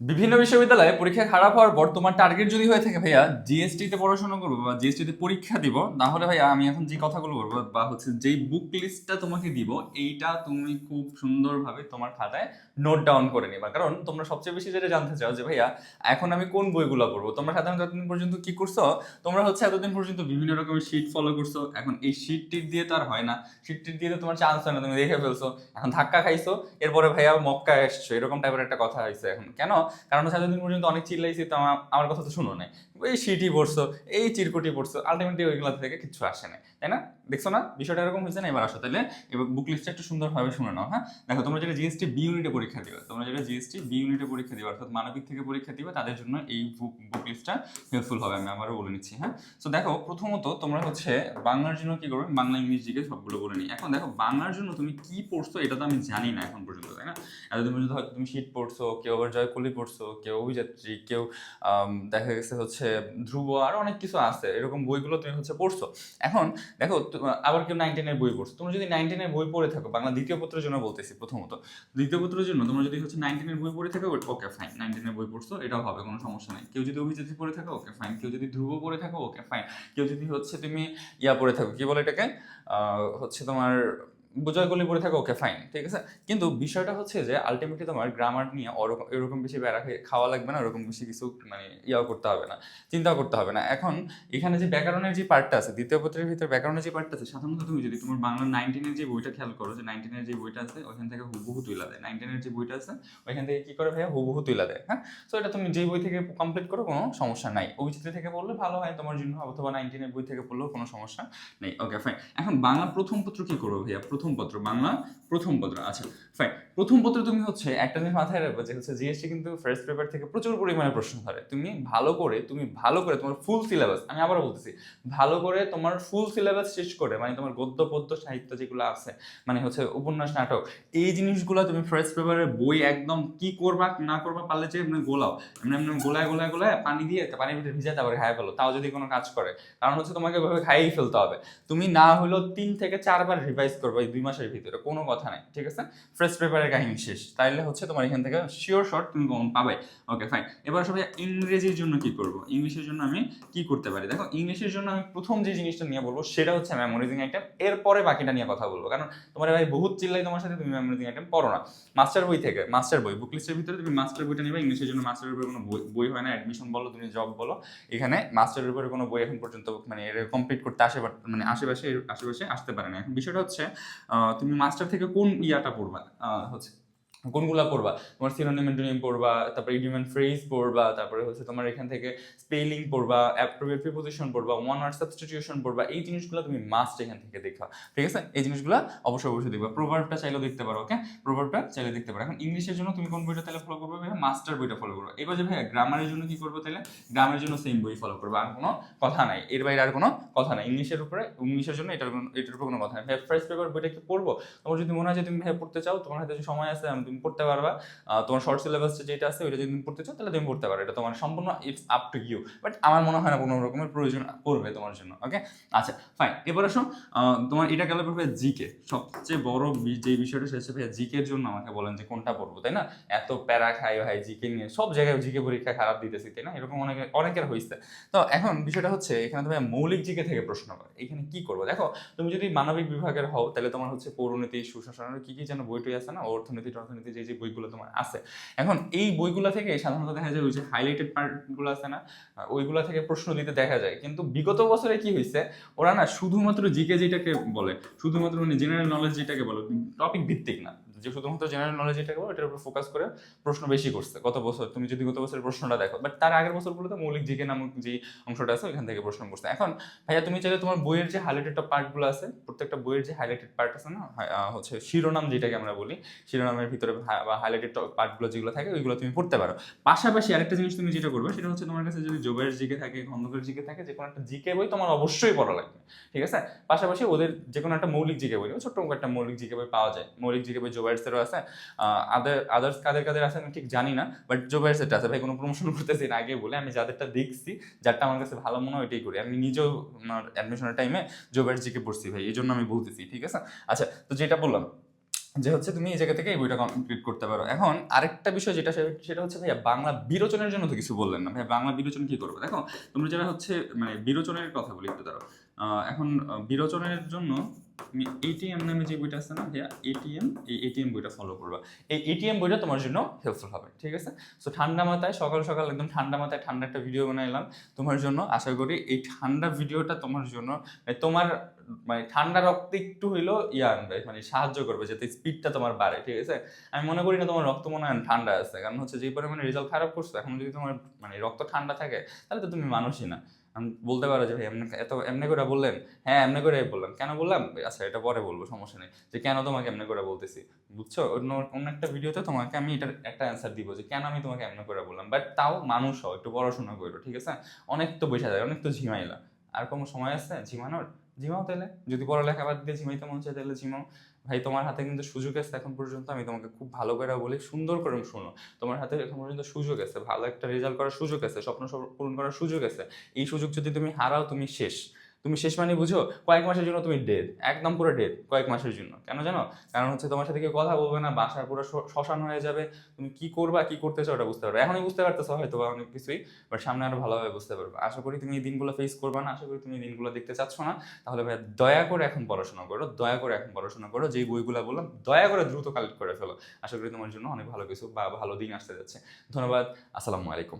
বিভিন্ন বিশ্ববিদ্যালয়ে পরীক্ষা খারাপ হওয়ার পর তোমার টার্গেট যদি হয়ে থাকে ভাইয়া জিএসটি তে পড়াশোনা করবো বা জিএসটি তে পরীক্ষা দিব, তাহলে ভাইয়া আমি এখন যে কথাগুলো বলবো বা হচ্ছে যেই বুক লিস্টটা তোমাকে দিব, এইটা তুমি খুব সুন্দরভাবে তোমার খাতায় নোট ডাউন করে নিবা। কারণ তোমরা সবচেয়ে বেশি যেটা জানতে চাও যে ভাইয়া এখন আমি কোন বইগুলো পড়বো। তোমরা সাধারণত এতদিন পর্যন্ত কি করছো, তোমরা হচ্ছে এতদিন পর্যন্ত বিভিন্ন রকমের শিট ফলো করছো। এখন এই শিট টিট দিয়ে তো আর হয় না, শিট টিট দিয়ে তো তোমার চান্স হয় না, তুমি দেখে ফেলছো, এখন ধাক্কা খাইছো, এরপরে ভাইয়া মক্কায় এসছো, এরকম টাইপের একটা কথা হয়েছে এখন কেন? কারণ হচ্ছে এতদিন পর্যন্ত অনেক চিল্লাইছি, তো আমার কথা তো শুনো নাই, এই সিটি পড়ছো, এই চিরকুটি পড়ছো, আলটিমেটলি ওইগুলো থেকে কিছু আসে নাই, তাই না? দেখছো না বিষয়টা এরকম হয়েছে না? এবার আসো তাহলে এবার বুক লিস্টটা একটু সুন্দরভাবে শুনে নাও। হ্যাঁ, দেখো তোমরা যেটা জিএসটি বি ইউনিটে পরীক্ষা দিবে, তোমরা যেটা জিএসটি বি ইউনিটে পরীক্ষা দিবে অর্থাৎ মানবিক থেকে পরীক্ষা দিবে, তাদের জন্য এই বুক লিস্টটা হেল্পফুল হবে। আমি আবারও বলে নিচ্ছি। হ্যাঁ, তো দেখো প্রথমত তোমরা হচ্ছে বাংলার জন্য কি করবে, বাংলা ইংলিশ জিকে সবগুলো বলে নিই। এখন দেখো বাংলার জন্য তুমি কি পড়ছো এটা তো আমি জানি না এখন পর্যন্ত, তাই না? এতদিন পর্যন্ত হয়তো তুমি শীত পড়ছো, কেউ আবার জয়কলি পড়ছো, কেউ অভিযাত্রী, কেউ দেখা গেছে হচ্ছে ধ্রুব, আর অনেক কিছু আছে এরকম বইগুলো তুমি হচ্ছে পড়ছো। এখন দেখো আবার কেউ 9-10 বই পড়ছো। তুমি যদি 9-10 বই পড়ে থাকো, বাংলা দ্বিতীয় পত্রের জন্য বলতেছি, প্রথমত দ্বিতীয় পত্রের জন্য তোমরা যদি হচ্ছে 9-10 বই পড়ে থাকো, ওকে ফাইন, 9-10 বই পড়ছো, এটাও হবে, কোনো সমস্যা নেই। কেউ যদি অভিযাত্রী পড়ে থাকো, ওকে ফাইন। কেউ যদি ধ্রুব পড়ে থাকো, ওকে ফাইন। কেউ যদি হচ্ছে তুমি ইয়া পড়ে থাকো, কি বলে এটাকে, হচ্ছে তোমার বোঝায় গলি পড়ে থাকো, ওকে ফাইন, ঠিক আছে। কিন্তু বিষয়টা হচ্ছে যে আলটিমেটলি তোমার গ্রামার নিয়ে ওরকম এরকম বেশি প্যারা খাওয়া লাগবে না, ওরকম বেশি কিছু মানে ইয়াও করতে হবে না, চিন্তাও করতে হবে না। এখন এখানে যে ব্যাকরণের যে পার্টটা আছে, দ্বিতীয় পত্রের ভিতরে ব্যাকরণের যে পার্টটা আছে, সাধারণত তুমি যদি তোমার বাংলা 9-10 যে বইটা খেয়াল করো, যে 9-10 যে বইটা আছে ওইখান থেকে হুবহু তুইলা দেয়। 9-10 যে বইটা আছে ওইখান থেকে কি করে ভাইয়া, হুবহু তুইলা দেয়। হ্যাঁ, তো এটা তুমি যে বই থেকে কমপ্লিট করো কোনো সমস্যা নাই। অভিচিত্র থেকে পড়লে ভালো হয় তোমার জন্য, অথবা 9-10 বই থেকে পড়লেও কোনো সমস্যা নেই। Okay fine. এখন বাংলা প্রথম পত্র কি করবো ভাইয়া, প্রথম পত্র বাংলা প্রথম পত্র। আচ্ছা ফাইন, প্রথম পত্র তুমি হচ্ছে একটা জিনিস মাথায় রাখবে যে হচ্ছে জিএসটি কিন্তু ফার্স্ট পেপার থেকে প্রচুর পরিমাণে প্রশ্ন ধরে। তুমি ভালো করে তোমার ফুল সিলেবাস, আমি আবারও বলতেছি, ভালো করে তোমার ফুল সিলেবাস শেষ করে, মানে তোমার গদ্য পদ্য সাহিত্য যেগুলো আছে, মানে হচ্ছে উপন্যাস নাটক, এই জিনিসগুলো তুমি ফার্স্ট পেপারের বই একদম কি করবা না করবা পারলে যে মানে গোলাও, এমনি এমনি গোলায় গোলায় গোলায় পানি দিয়ে পানির ভিতরে ভিজাতে তারপরে খাই ফেলো, তাও যদি কোনো কাজ করে। কারণ হচ্ছে তোমাকে ওইভাবে খাইয়েই ফেলতে হবে। তুমি না হলেও 3 থেকে 4 বার রিভাইজ করবে এই 2 মাসের ভিতরে, কোনো কথা নাই, ঠিক আছে? ফার্স্ট পেপারের কাহিনী শেষ, তাইলে হচ্ছে তোমার এখান থেকে শিওর শর্ট তুমি কমন পাবে। Okay fine. এবার সবাই ইংরেজির জন্য কি করব, ইংলিশের জন্য আমি কি করতে পারি? দেখো ইংলিশের জন্য আমি প্রথম যে জিনিসটা নিয়ে বলবো সেটা হচ্ছে মেমোরাইজিং আইটেম, এরপরে বাকিটা নিয়ে কথা বলবো। কারণ তোমার ভাই বহুত চিল্লাই তোমার সাথে, তুমি মেমোরাইজিং আইটেম পড়ো না। মাস্টার বই থেকে, মাস্টার বই বুক লিস্টের ভিতরে তুমি মাস্টার বইটা নিবে। ইংলিশের জন্য মাস্টারের উপরে কোনো বই হয় না, অ্যাডমিশন বলো তুমি জব বলো, এখানে মাস্টারের উপরে কোনো বই এখন পর্যন্ত মানে এর কমপ্লিট করতে মানে আশেপাশে আশেপাশে আসতে পারে না। এখন বিষয়টা হচ্ছে তুমি মাস্টার থেকে কোন ইয়াটা পড়বা, হচ্ছে কোনগুলা পড়বা, তোমার সিনোনিম অ্যান্টোনিম পড়বা, তারপরে ইডিয়ম এন্ড ফ্রেজ পড়বা, তারপরে হচ্ছে তোমার এখান থেকে স্পেলিং পড়বা, অ্যাপ্রোপ্রিয়েট প্রিপোজিশন পড়বা, ওয়ান ওয়ার্ড সাবস্টিটিউশন পড়বা, এই জিনিসগুলো তুমি মাস্ট এখান থেকে দেখা, ঠিক আছে? এই জিনিসগুলো অবশ্যই অবশ্যই দেখবা। প্রোভার্বটা চাইলেও দেখতে পারো, ওকে, প্রোভার্বটা চাইলে দেখতে পারো। এখন ইংলিশের জন্য তুমি কোন বইটা তাহলে ফলো করবে ভাইয়া? মাস্টার বইটা ফলো করবে। এবার যে ভাইয়া গ্রামারের জন্য কি করবো তাহলে? গ্রামের জন্য সেম বই ফলো করবে, আর কোনো কথা নাই, এর বাইরে আর কোনো কথা নাই। ইংলিশের জন্য এটার উপর কোনো কথা নাই। ভাইয়া ফার্স্ট পেপার বইটা কি পড়বো? তোমার যদি মনে হয় যে তুমি ভাইয়া পড়তে চাও, তোমার হাতে যে সময় আছে তুমি পড়তে পারবা, তোমার শর্ট সিলেবাসটা যেটা আছে ওইটা যদি তুমি পড়তে চাও তাহলে তুমি পড়তে পারো, এটা তোমার সম্পূর্ণ, it's up to you. But আমার মনে হয় না কোনো রকমের প্রয়োজন পড়বে তোমার জন্য। ওকে, আচ্ছা ফাইন। এবার আসো, তোমার এটা গেলে পড়বে জিকে, সবচেয়ে বড় যে বিষয়টা সেটা হচ্ছে ভাইয়া জিকে এর জন্য আমাকে বলেন যে কোনটা পড়বো, তাই না? এত প্যারা খাই ভাই জিকে নিয়ে, সব জায়গায় জিকে পরীক্ষা খারাপ দিতেছি, তাই না? এরকম অনেকের হয়েছে। তো এখন বিষয়টা হচ্ছে এখানে তো ভাইয়া মৌলিক জিকে থেকে প্রশ্ন করে, এখানে কি করবো? দেখো তুমি যদি মানবিক বিভাগের হও তাহলে তোমার হচ্ছে পৌরনীতি, সুশাসনের কি কি যেন বইটই আছে না, অর্থনীতি টর্থনীতি, যে বইগুলো তোমার আছে, এখন এই বইগুলো থেকে সাধারণত দেখা যায় ওই যে হাইলাইটেড পার্টগুলো আছে না, ওইগুলো থেকে প্রশ্ন দিতে দেখা যায়। কিন্তু বিগত বছরে কি হয়েছে, ওরা না শুধুমাত্র জিকে যেটাকে বলে, শুধুমাত্র মানে জেনারেল নলেজ যেটাকে বলে, টপিক ভিত্তিক না, যে শুধুমাত্র জেনারেল নলেজ যেটাকে বলে এটার উপর ফোকাস করে প্রশ্ন বেশি করছে গত বছর। তুমি যদি গত বছরের প্রশ্নটা দেখো, বাট তার আগের বছরগুলোতে মৌলিক জিকে নামক যে অংশটা আছে ওইখান থেকে প্রশ্ন করছে। এখন ভাইয়া তুমি চাইলে তোমার বইয়ের যে হাইলাইটেড পার্টগুলো আছে, প্রত্যেকটা বইয়ের যে হাইলাইটেড পার্ট আছে না, হচ্ছে শিরোনাম যেটাকে আমরা বলি, শিরোনামের ভিতরে বা হাইলাইটেড পার্টগুলো যেগুলো থাকে ওইগুলো তুমি পড়তে পারো। পাশাপাশি আরেকটা জিনিস তুমি যেটা করবে সেটা হচ্ছে তোমার কাছে যদি জোবাইয়ের জিকে থাকে, খন্দকার জিকে থাকে, যে কোনো একটা জিকে বই তোমার অবশ্যই পড়া লাগবে, ঠিক আছে? পাশাপাশি ওদের যে কোনো একটা মৌলিক জিকে বই, ছোট্ট একটা মৌলিক জিকে বই পাওয়া যায়, মৌলিক জিকে বই জোবাইয়েরসেরও আছে, আদার্স কাদের কাদের আছে আমি ঠিক জানি না, বাট জোবাইয়েরসেরটা আছে। ভাই কোনো প্রমোশন করতেছি না, আগে বলে আমি যাদেরটা দেখছি, যারটা আমার কাছে ভালো মনে হয় ওইটাই করি। আমি নিজেও আমার অ্যাডমিশনের টাইমে জোবাইয়ের জিকে পড়ছি ভাই, এই জন্য আমি বলতেছি, ঠিক আছে? আচ্ছা, তো যেটা বললাম যে হচ্ছে তুমি এই জায়গা থেকে এই বইটা কমপ্লিট করতে পারো। এখন আরেকটা বিষয় যেটা সেটা হচ্ছে ভাইয়া বাংলা বিরোচনের জন্য তো কিছু বললেন না ভাইয়া, বাংলা বিরোচন কি করবে? দেখো তোমরা যারা হচ্ছে মানে বিরোচনের কথা বলি একটু দাঁড়াও। এখন বিরোচনের জন্য তুমি এটিএম নামে যে বইটা আছে না ভাইয়া, এটিএম, এই এটিএম বইটা ফলো করবা। এই এটিএম বইটা তোমার জন্য হেল্পফুল হবে, ঠিক আছে? সো ঠান্ডা মাথায় সকাল সকাল একদম ঠান্ডা মাথায় ঠান্ডা একটা ভিডিও বানাইলাম তোমার জন্য। আশা করি এই ঠান্ডা ভিডিওটা তোমার জন্য তোমার মানে ঠান্ডা রক্তে একটু হইলেও আনবে, মানে সাহায্য করবে যাতে স্পিডটা তোমার বাড়ে, ঠিক আছে? আমি মনে করি না তোমার রক্ত মনে হয় ঠান্ডা আছে, কারণ হচ্ছে যে পরিমাণে রেজাল্ট খারাপ করছো, এখন যদি তোমার মানে রক্ত ঠান্ডা থাকে তাহলে তো তুমি মানুষই না। আমি বলতে পারো যে ভাই এমনি এত এমনি করে বললেন, হ্যাঁ এমনি করে বললাম, কেন বললাম আচ্ছা এটা পরে বলবো, সমস্যা নেই, যে কেন তোমাকে এমনি করে বলতেছি, বুঝছো? অন্য অন্য একটা ভিডিওতে তোমাকে আমি এটার একটা অ্যান্সার দিব যে কেন আমি তোমাকে এমনি করে বললাম। বাট তাও মানুষ হও, একটু পড়াশোনা করো, ঠিক আছে? অনেক তো বসে যায়, অনেক তো ঝিমাইলা, আর কোনো সময় আছে ঝিমানোর? ঝিমাও তাহলে, যদি পড়ালেখা বাদ দিয়ে ঝিমাইতে মন চায় তাহলে ঝিমাও। ভাই তোমার হাতে কিন্তু সুযোগ আছে এখন পর্যন্ত, আমি তোমাকে খুব ভালো করে বলি, সুন্দর করে শোনো। তোমার হাতে এখন পর্যন্ত সুযোগ আছে, ভালো একটা রেজাল্ট করার সুযোগ আছে, স্বপ্ন পূরণ করার সুযোগ আছে। এই সুযোগ যদি তুমি হারাও তুমি শেষ। তুমি শেষ মানে বুঝো, কয়েক মাসের জন্য তুমি ডেড, একদম পুরো ডেড কয়েক মাসের জন্য। কেন জানো? কারণ হচ্ছে তোমার সাথে কেউ কথা বলবে না, বাসা পুরো শ্মশান হয়ে যাবে। তুমি কি করবা, কি করতে চাও ওটা বুঝতে পারবে, এখনই বুঝতে পারতেছো হয়তো বা অনেক কিছুই, বাট সামনে আরো ভালোভাবে বুঝতে পারবে। আশা করি তুমি এই দিনগুলো ফেস করবা না, আশা করি তুমি এই দিনগুলো দেখতে চাচ্ছ না। তাহলে ভাই দয়া করে এখন পড়াশোনা করো, দয়া করে এখন পড়াশোনা করো, যেই বইগুলো বললাম দয়া করে দ্রুত কালেক্ট করে ফেলো। আশা করি তোমার জন্য অনেক ভালো কিছু বা ভালো দিন আসতে যাচ্ছে। ধন্যবাদ। আসসালামু আলাইকুম।